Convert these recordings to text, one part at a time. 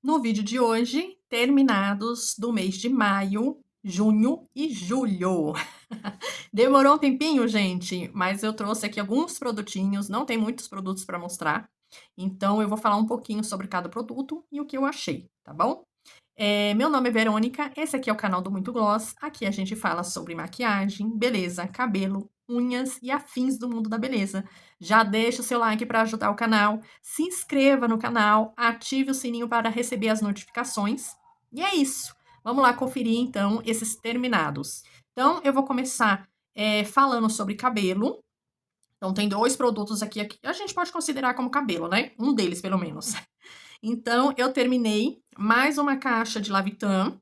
No vídeo de hoje, terminados do mês de maio, junho e julho. Demorou um tempinho, gente, mas eu trouxe aqui alguns produtinhos, não tem muitos produtos para mostrar, então eu vou falar um pouquinho sobre cada produto e o que eu achei, tá bom? Meu nome é Verônica, esse aqui é o canal do Muito Gloss. Aqui a gente fala sobre maquiagem, beleza, cabelo, unhas e afins do mundo da beleza. Já deixa o seu like para ajudar o canal, se inscreva no canal, ative o sininho para receber as notificações. E é isso. Vamos lá conferir então esses terminados. Então eu vou começar falando sobre cabelo. Então tem dois produtos aqui que a gente pode considerar como cabelo, né? Um deles, pelo menos. Então, eu terminei mais uma caixa de Lavitan.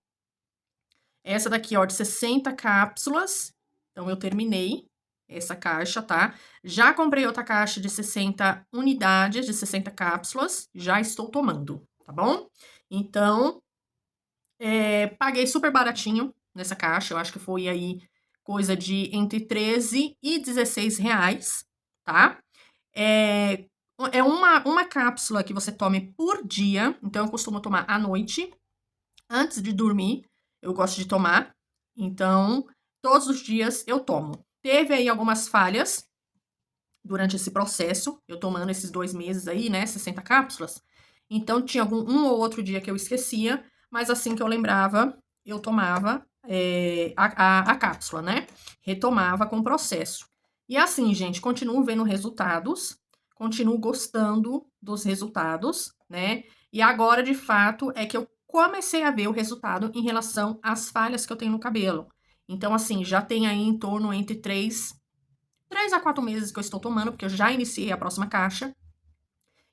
Essa daqui, ó, de 60 cápsulas. Então, eu terminei essa caixa, tá? Já comprei outra caixa de 60 unidades, de 60 cápsulas. Já estou tomando, tá bom? Então, paguei super baratinho nessa caixa. Eu acho que foi aí coisa de entre 13 e 16 reais, tá? É, é uma cápsula que você tome por dia. Então, eu costumo tomar à noite, antes de dormir. Eu gosto de tomar. Então, todos os dias eu tomo. Teve aí algumas falhas durante esse processo, eu tomando esses 2 meses aí, né? 60 cápsulas. Então, tinha um ou outro dia que eu esquecia, mas assim que eu lembrava, eu tomava a cápsula, né? Retomava com o processo. E assim, gente, continuo vendo resultados, continuo gostando dos resultados, né? E agora, de fato, é que eu comecei a ver o resultado em relação às falhas que eu tenho no cabelo. Então, assim, já tem aí em torno entre 3 a 4 meses que eu estou tomando, porque eu já iniciei a próxima caixa.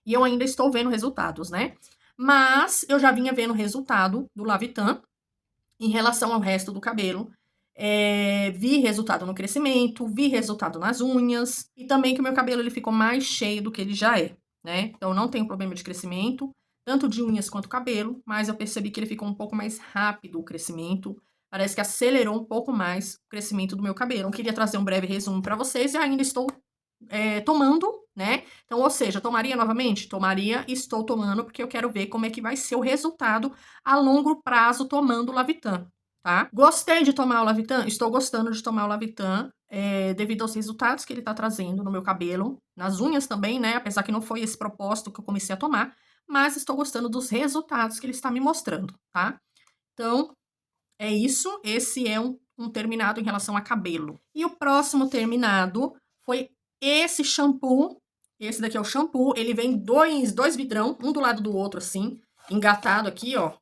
E eu ainda estou vendo resultados, né? Mas eu já vinha vendo resultado do Lavitan em relação ao resto do cabelo. Vi resultado no crescimento, vi resultado nas unhas. E também que o meu cabelo ele ficou mais cheio do que ele já é, né? Então eu não tenho problema de crescimento, tanto de unhas quanto cabelo. Mas eu percebi que ele ficou um pouco mais rápido o crescimento. Parece que acelerou um pouco mais o crescimento do meu cabelo. Eu queria trazer um breve resumo para vocês e ainda estou tomando, né? Então, ou seja, tomaria novamente? Tomaria, estou tomando, porque eu quero ver como é que vai ser o resultado a longo prazo tomando o Lavitan, tá? Gostei de tomar o Lavitan? Estou gostando de tomar o Lavitan, devido aos resultados que ele tá trazendo no meu cabelo, nas unhas também, né? Apesar que não foi esse propósito que eu comecei a tomar, mas estou gostando dos resultados que ele está me mostrando, tá? Então, é isso. Esse é um terminado em relação a cabelo. E o próximo terminado foi esse shampoo. Esse daqui é o shampoo. Ele vem dois vidrão, um do lado do outro, assim, engatado aqui, ó.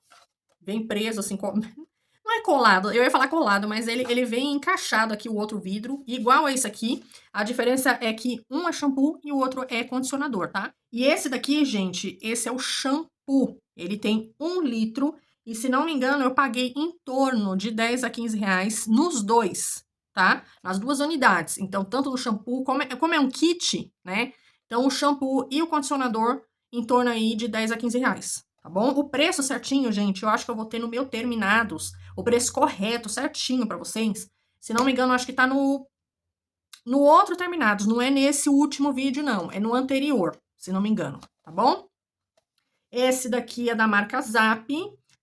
Vem preso, assim, não é colado, eu ia falar colado, mas ele vem encaixado aqui, o outro vidro, igual a esse aqui. A diferença é que um é shampoo e o outro é condicionador, tá? E esse daqui, gente, esse é o shampoo. Ele tem 1 litro e, se não me engano, eu paguei em torno de 10 a 15 reais nos dois, tá? Nas duas unidades. Então, tanto no shampoo, como é um kit, né? Então, o shampoo e o condicionador em torno aí de 10 a 15 reais, tá bom? O preço certinho, gente, eu acho que eu vou ter no meu terminados, o preço correto, certinho pra vocês. Se não me engano, eu acho que tá no outro terminados, não é nesse último vídeo, não, é no anterior, se não me engano, tá bom? Esse daqui é da marca Zap,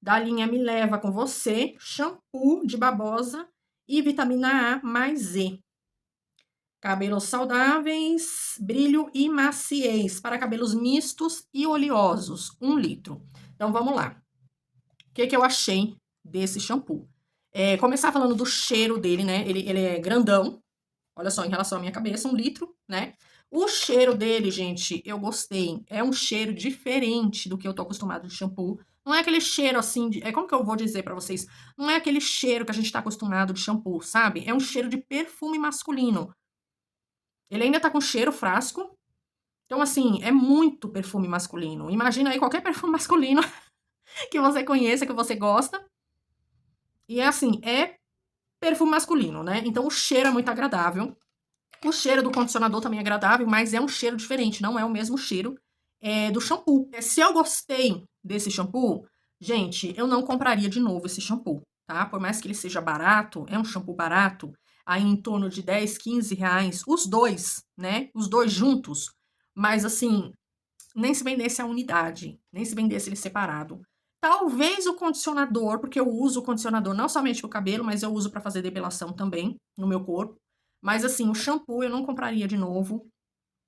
da linha Me Leva Com Você, shampoo de babosa e vitamina A mais E. Cabelos saudáveis, brilho e maciez para cabelos mistos e oleosos, 1 litro. Então, vamos lá. O que eu achei desse shampoo? Começar falando do cheiro dele, né? Ele é grandão. Olha só, em relação à minha cabeça, 1 litro, né? O cheiro dele, gente, eu gostei. É um cheiro diferente do que eu tô acostumado de shampoo. Não é aquele cheiro assim de. Como que eu vou dizer pra vocês? Não é aquele cheiro que a gente tá acostumado de shampoo, sabe? É um cheiro de perfume masculino. Ele ainda tá com cheiro frasco. Então, assim, é muito perfume masculino. Imagina aí qualquer perfume masculino que você conheça, que você gosta. E é assim, é perfume masculino, né? Então o cheiro é muito agradável. O cheiro do condicionador também é agradável, mas é um cheiro diferente, não é o mesmo cheiro do shampoo. Se eu gostei desse shampoo, gente, eu não compraria de novo esse shampoo, tá? Por mais que ele seja barato, é um shampoo barato, aí em torno de 10, 15 reais, os dois, né? Os dois juntos. Mas assim, nem se vendesse a unidade, nem se vendesse ele separado. Talvez o condicionador, porque eu uso o condicionador não somente pro cabelo, mas eu uso pra fazer depilação também no meu corpo. Mas assim, o shampoo eu não compraria de novo.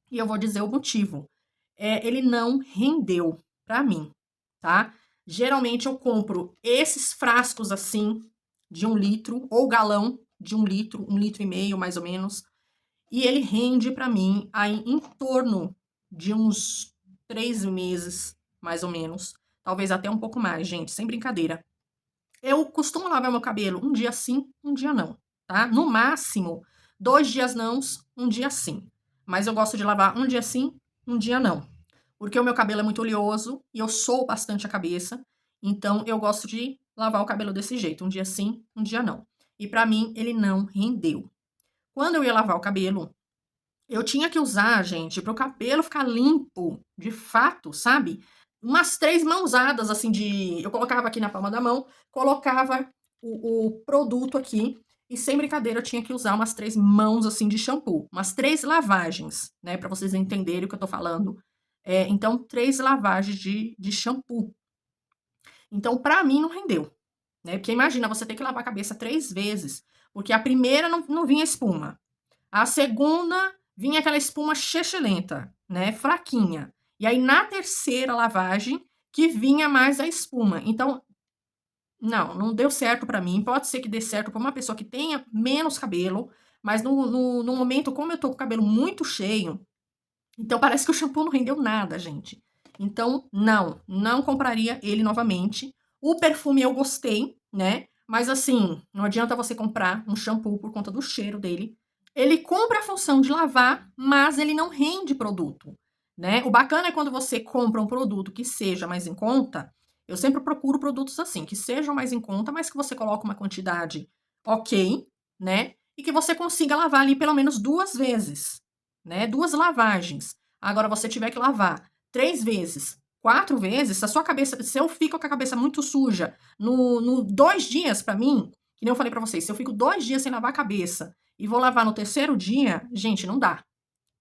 E eu vou dizer o motivo. Ele não rendeu pra mim, tá? Geralmente eu compro esses frascos assim, de 1 litro, ou galão de 1 litro, 1,5 litro mais ou menos. E ele rende pra mim aí em torno de uns 3 meses, mais ou menos. Talvez até um pouco mais, gente, sem brincadeira. Eu costumo lavar meu cabelo um dia sim, um dia não, tá? No máximo, 2 dias não, um dia sim. Mas eu gosto de lavar um dia sim, um dia não. Porque o meu cabelo é muito oleoso e eu soo bastante a cabeça. Então, eu gosto de lavar o cabelo desse jeito, um dia sim, um dia não. E pra mim, ele não rendeu. Quando eu ia lavar o cabelo, eu tinha que usar, gente, para o cabelo ficar limpo, de fato, sabe? Umas 3 mãozadas, assim, de. Eu colocava aqui na palma da mão, colocava o produto aqui, e sem brincadeira eu tinha que usar umas 3 mãos, assim, de shampoo. Umas 3 lavagens, né? Pra vocês entenderem o que eu tô falando. Então, 3 lavagens de shampoo. Então, pra mim, não rendeu, né? Porque imagina, você ter que lavar a cabeça 3 vezes, porque a primeira não vinha espuma. A segunda vinha aquela espuma chechelenta, né, fraquinha. E aí na terceira lavagem que vinha mais a espuma. Então, não deu certo pra mim. Pode ser que dê certo pra uma pessoa que tenha menos cabelo, mas no momento, como eu tô com o cabelo muito cheio, então parece que o shampoo não rendeu nada, gente. Então, não compraria ele novamente. O perfume eu gostei, né? Mas assim, não adianta você comprar um shampoo por conta do cheiro dele. Ele cumpre a função de lavar, mas ele não rende produto, né? O bacana é quando você compra um produto que seja mais em conta. Eu sempre procuro produtos assim, que sejam mais em conta, mas que você coloque uma quantidade ok, né? E que você consiga lavar ali pelo menos 2 vezes, né? 2 lavagens. Agora, você tiver que lavar 3 vezes, 4 vezes, se a sua cabeça, se eu fico com a cabeça muito suja no 2 dias, pra mim, que nem eu falei pra vocês, se eu fico 2 dias sem lavar a cabeça e vou lavar no terceiro dia, gente, não dá,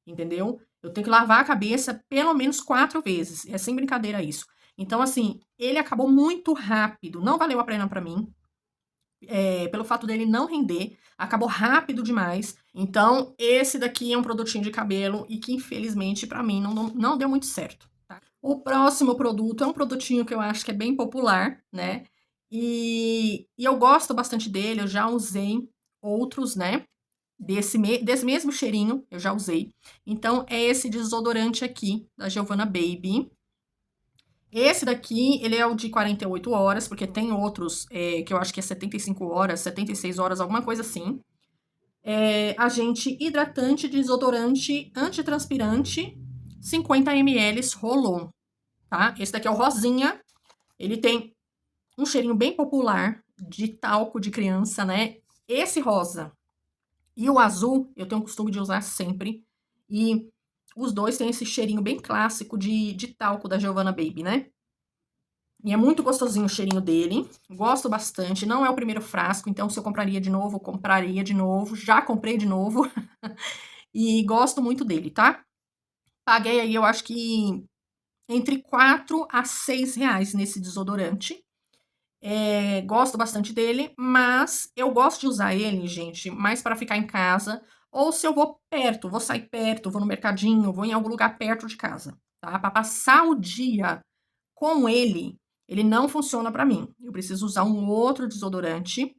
entendeu? Eu tenho que lavar a cabeça pelo menos 4 vezes. É sem brincadeira isso. Então, assim, ele acabou muito rápido. Não valeu a pena pra mim. Pelo fato dele não render, acabou rápido demais. Então, esse daqui é um produtinho de cabelo e que, infelizmente, pra mim, não deu muito certo, tá? O próximo produto é um produtinho que eu acho que é bem popular, né? E eu gosto bastante dele, eu já usei outros, né? Desse mesmo cheirinho, eu já usei. Então, é esse desodorante aqui, da Giovanna Baby. Esse daqui, ele é o de 48 horas, porque tem outros que eu acho que é 75 horas, 76 horas, alguma coisa assim. Agente hidratante, desodorante, antitranspirante, 50 ml Rolon, tá? Esse daqui é o rosinha. Ele tem um cheirinho bem popular de talco de criança, né? Esse rosa e o azul, eu tenho o costume de usar sempre. E os dois têm esse cheirinho bem clássico de talco da Giovanna Baby, né? E é muito gostosinho o cheirinho dele. Gosto bastante. Não é o primeiro frasco, então se eu compraria de novo, eu compraria de novo. Já comprei de novo. E gosto muito dele, tá? Paguei aí, eu acho que entre 4 a 6 reais nesse desodorante. Gosto bastante dele, mas eu gosto de usar ele, gente, mais para ficar em casa. Ou se eu vou perto, vou sair perto, vou no mercadinho, vou em algum lugar perto de casa, tá? Para passar o dia com ele não funciona para mim. Eu preciso usar um outro desodorante,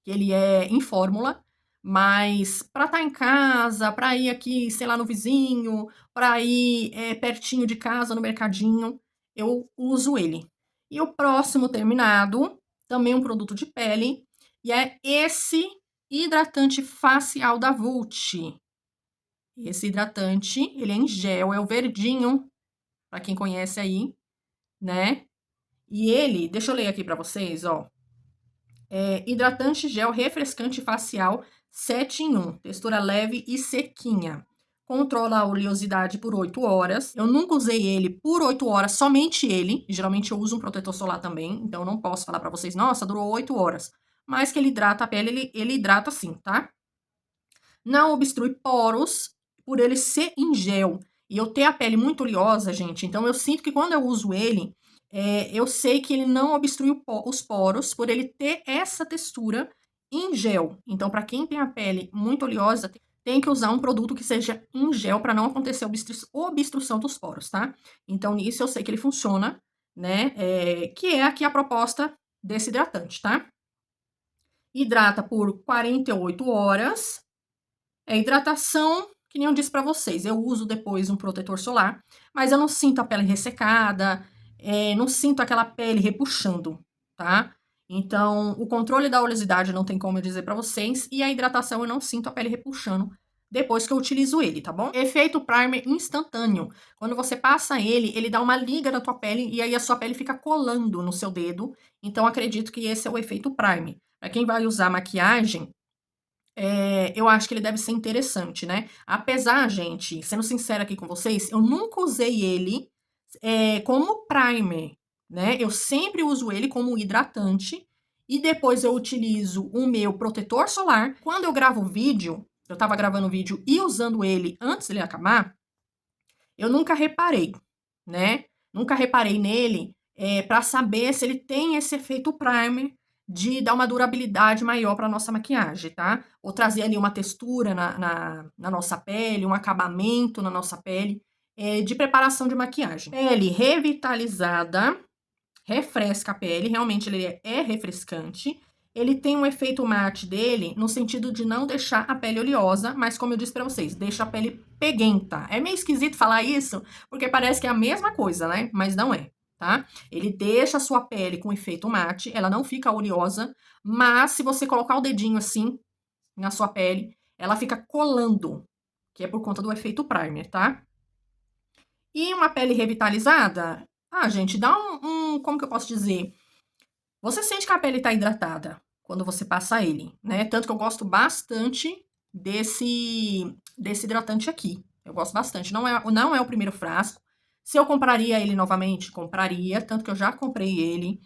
que ele é em fórmula, mas para estar em casa, para ir aqui, sei lá, no vizinho, para ir pertinho de casa, no mercadinho, eu uso ele. E o próximo terminado, também um produto de pele, e é esse hidratante facial da Vult. Esse hidratante, ele é em gel, é o verdinho, para quem conhece aí, né? E ele, deixa eu ler aqui para vocês, ó. Hidratante gel refrescante facial 7 em 1, textura leve e sequinha. Controla a oleosidade por 8 horas. Eu nunca usei ele por 8 horas, somente ele. Geralmente eu uso um protetor solar também, então eu não posso falar pra vocês, nossa, durou 8 horas. Mas que ele hidrata a pele, ele hidrata sim, tá? Não obstrui poros por ele ser em gel. E eu ter a pele muito oleosa, gente, então eu sinto que quando eu uso ele, eu sei que ele não obstrui os poros por ele ter essa textura em gel. Então, para quem tem a pele muito oleosa, tem que usar um produto que seja em gel para não acontecer obstrução dos poros, tá? Então, nisso eu sei que ele funciona, né? Que é aqui a proposta desse hidratante, tá? Hidrata por 48 horas. Hidratação, que nem eu disse para vocês, eu uso depois um protetor solar, mas eu não sinto a pele ressecada, não sinto aquela pele repuxando, tá? Então, o controle da oleosidade não tem como eu dizer para vocês, e a hidratação eu não sinto a pele repuxando depois que eu utilizo ele, tá bom? Efeito primer instantâneo. Quando você passa ele, ele dá uma liga na tua pele e aí a sua pele fica colando no seu dedo. Então, acredito que esse é o efeito primer. Para quem vai usar maquiagem, eu acho que ele deve ser interessante, né? Apesar, gente, sendo sincera aqui com vocês, eu nunca usei ele como primer, né? Eu sempre uso ele como hidratante e depois eu utilizo o meu protetor solar. Quando eu gravo vídeo, eu tava gravando vídeo e usando ele antes dele acabar, eu nunca reparei, né? Nunca reparei nele para saber se ele tem esse efeito primer de dar uma durabilidade maior para nossa maquiagem, tá? Ou trazer ali uma textura na nossa pele, um acabamento na nossa pele, de preparação de maquiagem. Pele revitalizada, refresca a pele, realmente ele é refrescante. Ele tem um efeito mate dele no sentido de não deixar a pele oleosa, mas como eu disse pra vocês, deixa a pele peguenta. É meio esquisito falar isso, porque parece que é a mesma coisa, né? Mas não é, tá? Ele deixa a sua pele com efeito mate, ela não fica oleosa, mas se você colocar o dedinho assim na sua pele, ela fica colando, que é por conta do efeito primer, tá? E uma pele revitalizada, gente, dá como que eu posso dizer? Você sente que a pele tá hidratada quando você passa ele, né? Tanto que eu gosto bastante desse hidratante aqui. Eu gosto bastante. Não é o primeiro frasco. Se eu compraria ele novamente, compraria. Tanto que eu já comprei ele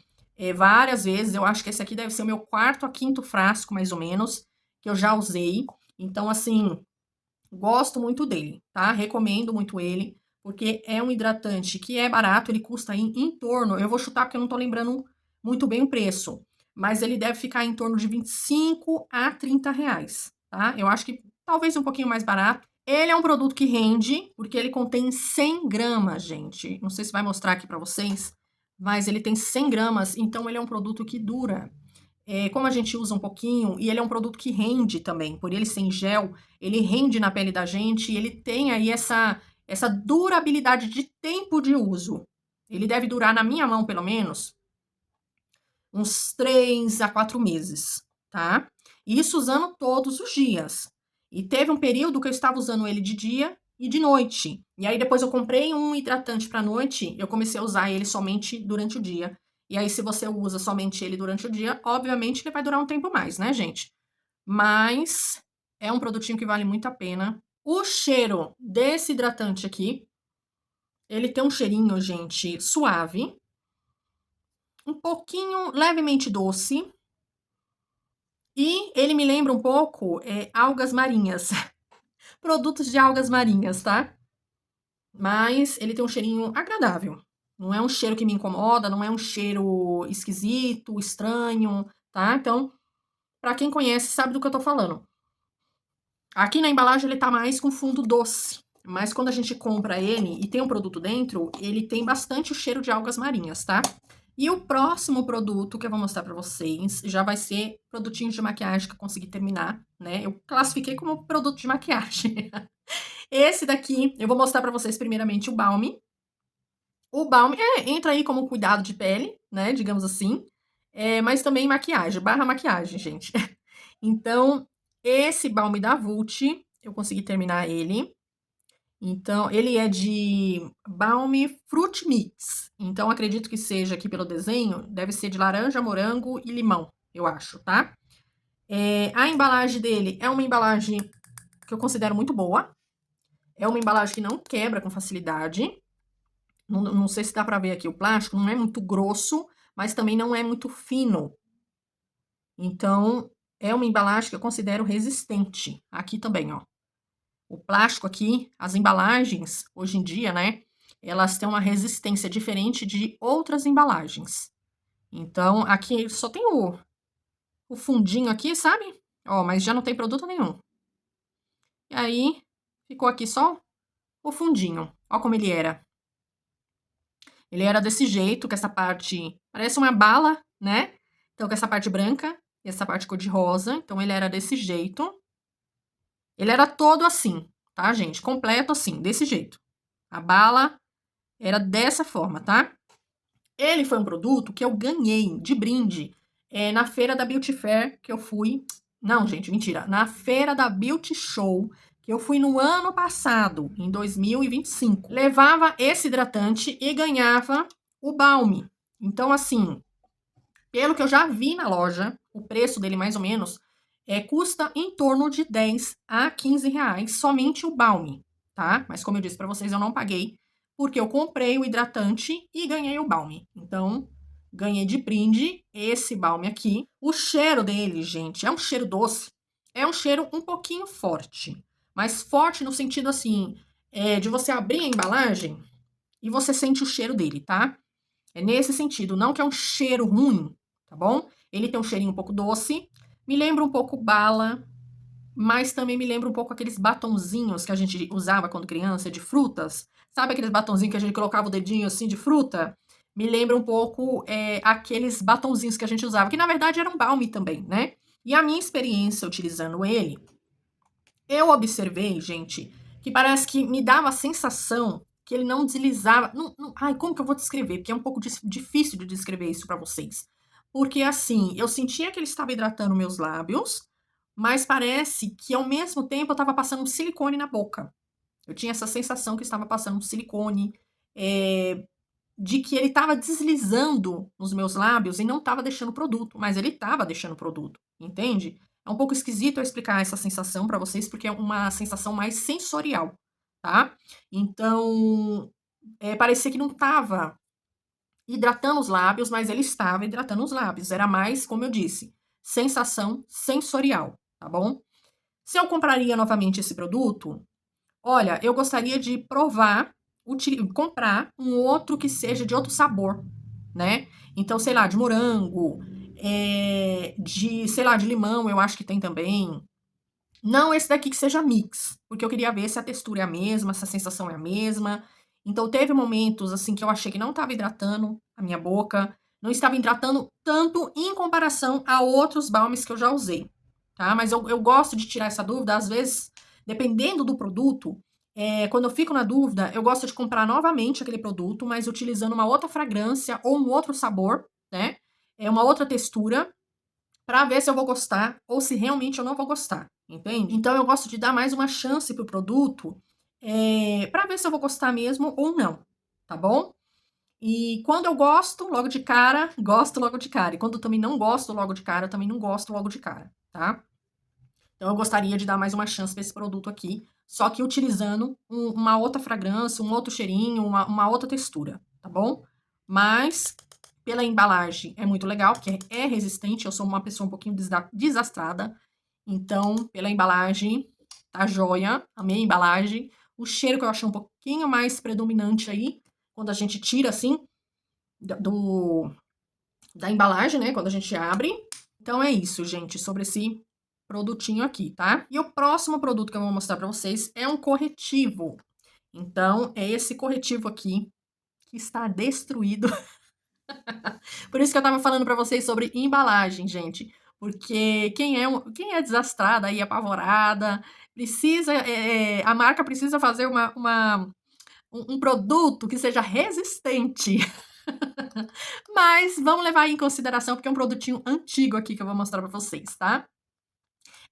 várias vezes. Eu acho que esse aqui deve ser o meu quarto a quinto frasco, mais ou menos, que eu já usei. Então, assim, gosto muito dele, tá? Recomendo muito ele, porque é um hidratante que é barato, ele custa em torno, eu vou chutar porque eu não tô lembrando muito bem o preço, mas ele deve ficar em torno de 25 a 30 reais, tá? Eu acho que talvez um pouquinho mais barato. Ele é um produto que rende, porque ele contém 100 gramas, gente. Não sei se vai mostrar aqui pra vocês, mas ele tem 100 gramas, então ele é um produto que dura. Como a gente usa um pouquinho, e ele é um produto que rende também, por ele ser em gel, ele rende na pele da gente e ele tem aí essa durabilidade de tempo de uso. Ele deve durar, na minha mão, pelo menos, uns 3 a 4 meses, tá? Isso usando todos os dias. E teve um período que eu estava usando ele de dia e de noite. E aí depois eu comprei um hidratante para noite, eu comecei a usar ele somente durante o dia. E aí se você usa somente ele durante o dia, obviamente ele vai durar um tempo mais, né, gente? Mas é um produtinho que vale muito a pena. O cheiro desse hidratante aqui, ele tem um cheirinho, gente, suave, um pouquinho levemente doce, e ele me lembra um pouco algas marinhas, produtos de algas marinhas, tá? Mas ele tem um cheirinho agradável. Não é um cheiro que me incomoda, não é um cheiro esquisito, estranho, tá? Então, pra quem conhece, sabe do que eu tô falando. Aqui na embalagem ele tá mais com fundo doce, mas quando a gente compra ele e tem um produto dentro, ele tem bastante o cheiro de algas marinhas, tá? E o próximo produto que eu vou mostrar pra vocês já vai ser produtinho de maquiagem que eu consegui terminar, né? Eu classifiquei como produto de maquiagem. Esse daqui, eu vou mostrar pra vocês primeiramente o Balm. O Balm entra aí como cuidado de pele, né? Digamos assim. Mas também maquiagem, barra maquiagem, gente. Então, esse Balm da Vult, eu consegui terminar ele. Então, ele é de Balm Fruit Mix. Então, acredito que seja aqui pelo desenho, deve ser de laranja, morango e limão, eu acho, tá? A embalagem dele é uma embalagem que eu considero muito boa. É uma embalagem que não quebra com facilidade. Não sei se dá pra ver aqui o plástico, não é muito grosso, mas também não é muito fino. Então, é uma embalagem que eu considero resistente. Aqui também, ó. O plástico aqui, as embalagens, hoje em dia, né? elas têm uma resistência diferente de outras embalagens. Então, aqui só tem o fundinho aqui, sabe? Ó, mas já não tem produto nenhum. E aí, ficou aqui só o fundinho. Ó como ele era. Ele era desse jeito, com essa parte... Parece uma bala, né? Então, com essa parte branca e essa parte cor-de-rosa. Então, ele era desse jeito. Ele era todo assim, tá, gente? Completo assim, desse jeito. A bala era dessa forma, tá? Ele foi um produto que eu ganhei de brinde na feira da Beauty Fair que eu fui. Não, gente, mentira. Na feira da Beauty Show que eu fui no ano passado, em 2025. Levava esse hidratante e ganhava o balme. Então, assim, pelo que eu já vi na loja, o preço dele mais ou menos custa em torno de 10 a 15 reais somente o balme, tá? Mas como eu disse para vocês, eu não paguei porque eu comprei o hidratante e ganhei o balme. Então, ganhei de brinde esse balme aqui. O cheiro dele, gente, é um cheiro doce. É um cheiro um pouquinho forte. Mas forte no sentido assim, de você abrir a embalagem e você sente o cheiro dele, tá? É nesse sentido, não que é um cheiro ruim, tá bom? Ele tem um cheirinho um pouco doce, me lembra um pouco bala, mas também me lembra um pouco aqueles batonzinhos que a gente usava quando criança, de frutas. Sabe aqueles batonzinhos que a gente colocava o dedinho assim de fruta? Me lembra um pouco aqueles batonzinhos que a gente usava, que na verdade era um balme também, né? E a minha experiência utilizando ele, eu observei, gente, que parece que me dava a sensação que ele não deslizava. Ai, como que eu vou descrever? Porque é um pouco difícil de descrever isso para vocês. Porque assim, eu sentia que ele estava hidratando meus lábios, mas parece que ao mesmo tempo eu estava passando um silicone na boca. Eu tinha essa sensação que estava passando um silicone, de que ele estava deslizando nos meus lábios e não estava deixando o produto, mas ele estava deixando o produto, entende? É um pouco esquisito eu explicar essa sensação para vocês, porque é uma sensação mais sensorial, tá? Então, parecia que não estava hidratando os lábios, mas ele estava hidratando os lábios. Era mais, como eu disse, sensação sensorial, tá bom? Se eu compraria novamente esse produto, olha, eu gostaria de provar, comprar um outro que seja de outro sabor, né? Então, sei lá, de morango, sei lá, de limão, eu acho que tem também. Não esse daqui que seja mix, porque eu queria ver se a textura é a mesma, se a sensação é a mesma. Então, teve momentos, assim, que eu achei que não estava hidratando a minha boca, não estava hidratando tanto em comparação a outros balmes que eu já usei, tá? Mas eu gosto de tirar essa dúvida, às vezes, dependendo do produto, quando eu fico na dúvida, eu gosto de comprar novamente aquele produto, mas utilizando uma outra fragrância ou um outro sabor, né? Uma outra textura, para ver se eu vou gostar ou se realmente eu não vou gostar, entende? Então eu gosto de dar mais uma chance pro produto, para ver se eu vou gostar mesmo ou não, tá bom? E quando eu gosto, logo de cara, gosto logo de cara. E quando eu também não gosto logo de cara, eu também não gosto logo de cara, tá? Então eu gostaria de dar mais uma chance para esse produto aqui, só que utilizando uma outra fragrância, um outro cheirinho, uma outra textura, tá bom? Mas pela embalagem é muito legal, porque é resistente, eu sou uma pessoa um pouquinho desastrada, então pela embalagem tá joia, amei a embalagem. O cheiro que eu achei um pouquinho mais predominante aí, quando a gente tira assim da embalagem, né? Quando a gente abre. Então é isso, gente, sobre esse produtinho aqui, tá? E o próximo produto que eu vou mostrar pra vocês é um corretivo. Então, é esse corretivo aqui que está destruído. Por isso que eu tava falando pra vocês sobre embalagem, gente. Porque quem é desastrada e apavorada, precisa, a marca precisa fazer um produto que seja resistente. Mas vamos levar em consideração, porque é um produtinho antigo aqui que eu vou mostrar pra vocês, tá?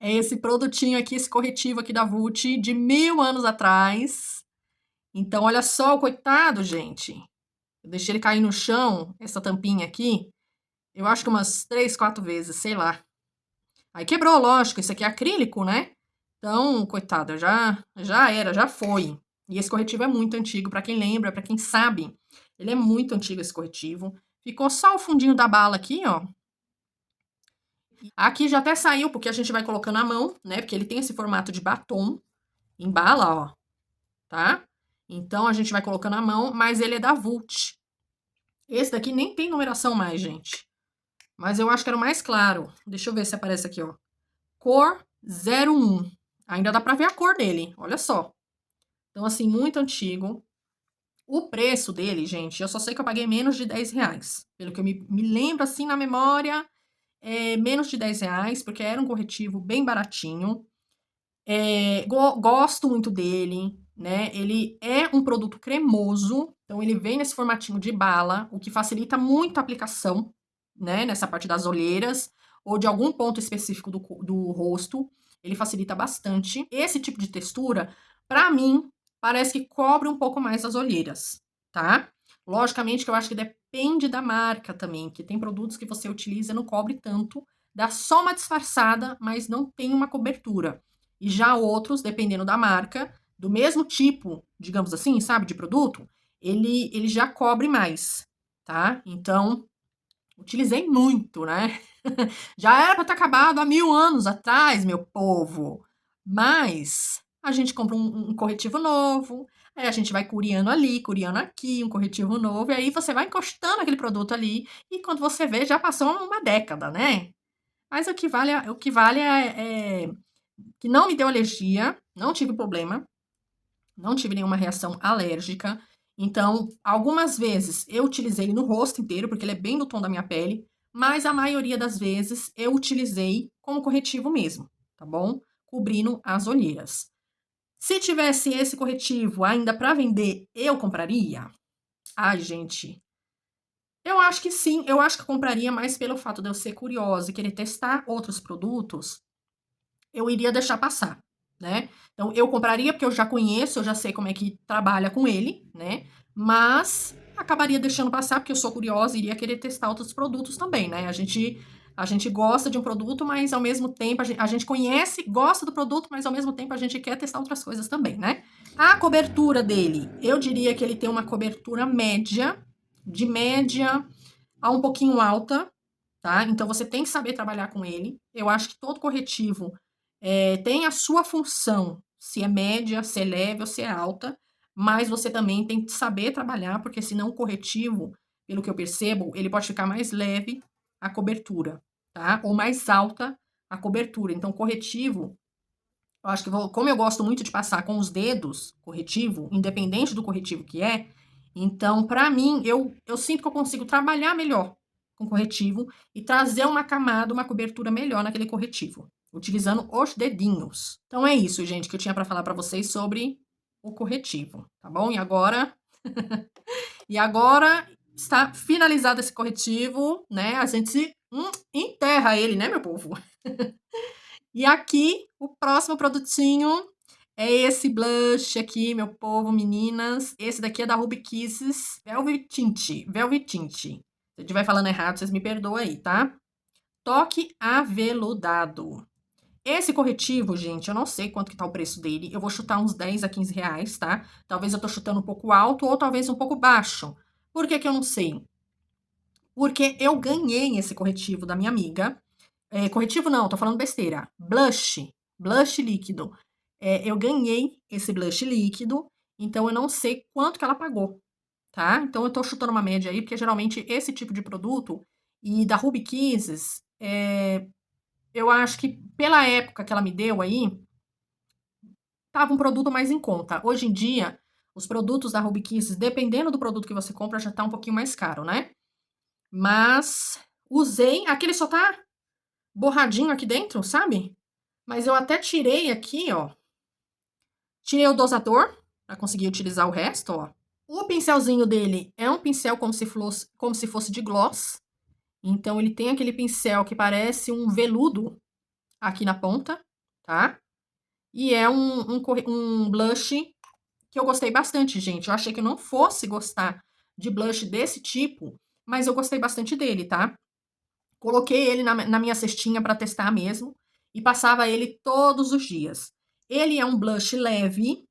É esse produtinho aqui, esse corretivo aqui da Vult, de 1000 anos atrás. Então, olha só o coitado, gente. Eu deixei ele cair no chão, essa tampinha aqui, eu acho que umas 3, 4 vezes, sei lá. Aí quebrou, lógico, isso aqui é acrílico, né? Então, coitado, já era, já foi. E esse corretivo é muito antigo, pra quem lembra, pra quem sabe, ele é muito antigo esse corretivo. Ficou só o fundinho da bala aqui, ó. Aqui já até saiu, porque a gente vai colocando a mão, né? Porque ele tem esse formato de batom em bala, ó, tá? Então, a gente vai colocando a mão, mas ele é da Vult. Esse daqui nem tem numeração mais, gente. Mas eu acho que era o mais claro. Deixa eu ver se aparece aqui, ó. Cor 01. Ainda dá pra ver a cor dele, olha só. Então, assim, muito antigo. O preço dele, gente, eu só sei que eu paguei menos de 10 reais. Pelo que eu me lembro, assim, na memória, menos de 10 reais, porque era um corretivo bem baratinho. Gosto muito dele, né? Ele é um produto cremoso, então ele vem nesse formatinho de bala, o que facilita muito a aplicação, né? Nessa parte das olheiras ou de algum ponto específico do rosto. Ele facilita bastante. Esse tipo de textura, pra mim, parece que cobre um pouco mais as olheiras, tá? Logicamente que eu acho que depende da marca também, que tem produtos que você utiliza e não cobre tanto, dá só uma disfarçada, mas não tem uma cobertura. E já outros, dependendo da marca, do mesmo tipo, digamos assim, sabe, de produto, ele já cobre mais, tá? Então, utilizei muito, né? Já era para ter acabado há 1000 anos atrás, meu povo. Mas a gente compra um corretivo novo, aí a gente vai curiando ali, curiando aqui, um corretivo novo, e aí você vai encostando aquele produto ali, e quando você vê, já passou uma década, né? Mas o que vale é que não me deu alergia, não tive problema, não tive nenhuma reação alérgica. Então, algumas vezes eu utilizei ele no rosto inteiro, porque ele é bem no tom da minha pele, mas a maioria das vezes eu utilizei como corretivo mesmo, tá bom? Cobrindo as olheiras. Se tivesse esse corretivo ainda para vender, eu compraria? Ai, gente, eu acho que sim, eu acho que eu compraria mais pelo fato de eu ser curiosa e querer testar outros produtos, eu iria deixar passar, né? Então, eu compraria porque eu já conheço, eu já sei como é que trabalha com ele, né? Mas acabaria deixando passar porque eu sou curiosa e iria querer testar outros produtos também, né? A gente gosta de um produto, mas ao mesmo tempo a gente conhece, gosta do produto, mas ao mesmo tempo a gente quer testar outras coisas também, né? A cobertura dele, eu diria que ele tem uma cobertura média, de média a um pouquinho alta, tá? Então você tem que saber trabalhar com ele. Eu acho que todo corretivo tem a sua função, se é média, se é leve ou se é alta, mas você também tem que saber trabalhar, porque senão o corretivo, pelo que eu percebo, ele pode ficar mais leve a cobertura, tá? Ou mais alta a cobertura. Então, corretivo, eu acho que como eu gosto muito de passar com os dedos, corretivo, independente do corretivo que é, então, para mim, eu sinto que eu consigo trabalhar melhor com corretivo e trazer uma camada, uma cobertura melhor naquele corretivo, utilizando os dedinhos. Então é isso, gente, que eu tinha para falar para vocês sobre o corretivo, tá bom? E agora está finalizado esse corretivo, né? A gente enterra ele, né, meu povo? E aqui, o próximo produtinho é esse blush aqui, meu povo, meninas. Esse daqui é da Ruby Kisses Velvet Tint. Velvet Tint. Se eu estiver falando errado, vocês me perdoam aí, tá? Toque aveludado. Esse corretivo, gente, eu não sei quanto que tá o preço dele. Eu vou chutar uns 10 a 15 reais, tá? Talvez eu tô chutando um pouco alto ou talvez um pouco baixo. Por que que eu não sei? Porque eu ganhei esse corretivo da minha amiga. Corretivo não, tô falando besteira. Blush. Blush líquido. Eu ganhei esse blush líquido, então eu não sei quanto que ela pagou, tá? Então eu tô chutando uma média aí, porque geralmente esse tipo de produto, e da Ruby Kisses, eu acho que pela época que ela me deu aí, tava um produto mais em conta. Hoje em dia, os produtos da Ruby Kisses, dependendo do produto que você compra, já tá um pouquinho mais caro, né? Mas usei, aquele só tá borradinho aqui dentro, sabe? Mas eu até tirei aqui, ó. Tirei o dosador para conseguir utilizar o resto, ó. O pincelzinho dele é um pincel como se fosse de gloss. Então ele tem aquele pincel que parece um veludo aqui na ponta, tá? E é um blush que eu gostei bastante, gente. Eu achei que eu não fosse gostar de blush desse tipo, mas eu gostei bastante dele, tá? Coloquei ele na minha cestinha para testar mesmo e passava ele todos os dias. Ele é um blush leve,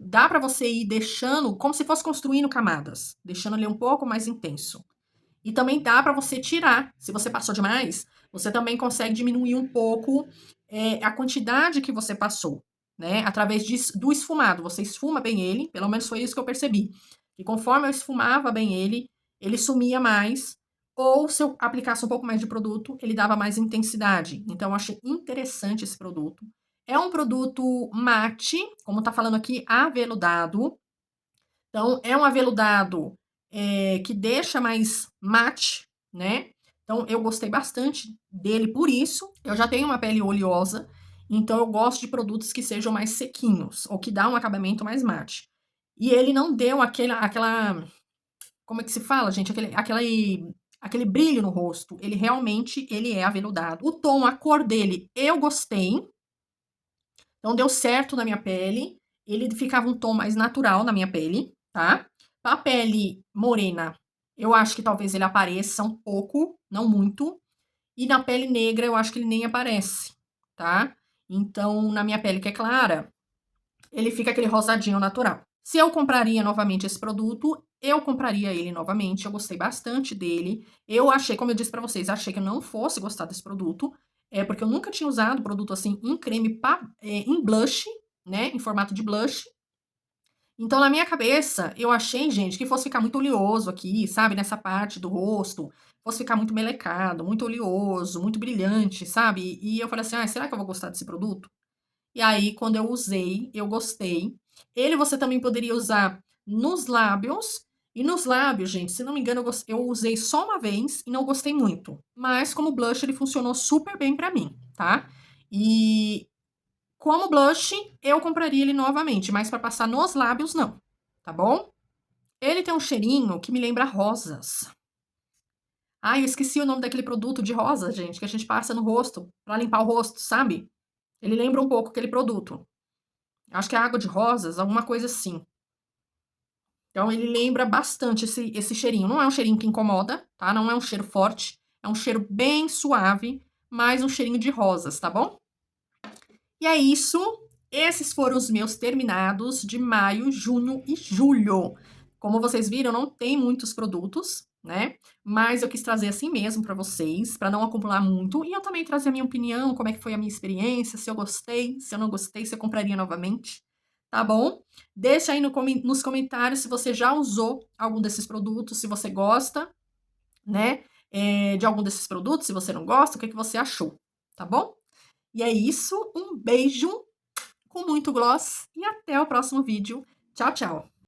dá para você ir deixando como se fosse construindo camadas, deixando ele um pouco mais intenso. E também dá para você tirar. Se você passou demais, você também consegue diminuir um pouco a quantidade que você passou, né? Através do esfumado. Você esfuma bem ele, pelo menos foi isso que eu percebi. E conforme eu esfumava bem ele sumia mais. Ou se eu aplicasse um pouco mais de produto, ele dava mais intensidade. Então, eu achei interessante esse produto. É um produto mate, como tá falando aqui, aveludado. Então, é um aveludado que deixa mais mate, né? Então, eu gostei bastante dele por isso. Eu já tenho uma pele oleosa, então eu gosto de produtos que sejam mais sequinhos, ou que dá um acabamento mais mate. E ele não deu como é que se fala, gente? Aquele brilho no rosto. Ele realmente, ele é aveludado. O tom, a cor dele, eu gostei. Então deu certo na minha pele. Ele ficava um tom mais natural na minha pele, tá? A pele morena, eu acho que talvez ele apareça um pouco, não muito. E na pele negra, eu acho que ele nem aparece, tá? Então, na minha pele que é clara, ele fica aquele rosadinho natural. Se eu compraria novamente esse produto, eu compraria ele novamente. Eu gostei bastante dele. Eu achei, como eu disse pra vocês, achei que eu não fosse gostar desse produto, porque eu nunca tinha usado produto assim em creme, em blush, né, em formato de blush. Então, na minha cabeça, eu achei, gente, que fosse ficar muito oleoso aqui, sabe, nessa parte do rosto, fosse ficar muito melecado, muito oleoso, muito brilhante, sabe? E eu falei assim, ah, será que eu vou gostar desse produto? E aí, quando eu usei, eu gostei. Ele você também poderia usar nos lábios. E nos lábios, gente, se não me engano, eu usei só uma vez e não gostei muito. Mas como blush, ele funcionou super bem pra mim, tá? E como blush, eu compraria ele novamente, mas pra passar nos lábios, não, tá bom? Ele tem um cheirinho que me lembra rosas. Ah, eu esqueci o nome daquele produto de rosa, gente, que a gente passa no rosto pra limpar o rosto, sabe? Ele lembra um pouco aquele produto. Acho que é água de rosas, alguma coisa assim. Então ele lembra bastante esse cheirinho. Não é um cheirinho que incomoda, tá? Não é um cheiro forte. É um cheiro bem suave, mas um cheirinho de rosas, tá bom? E é isso. Esses foram os meus terminados de maio, junho e julho. Como vocês viram, não tem muitos produtos, né? Mas eu quis trazer assim mesmo pra vocês, pra não acumular muito. E eu também trazer a minha opinião, como é que foi a minha experiência, se eu gostei, se eu não gostei, se eu compraria novamente, tá bom? Deixa aí nos comentários se você já usou algum desses produtos, se você gosta, né? De algum desses produtos, se você não gosta, o que que você achou, tá bom? E é isso, um beijo com muito gloss e até o próximo vídeo. Tchau, tchau!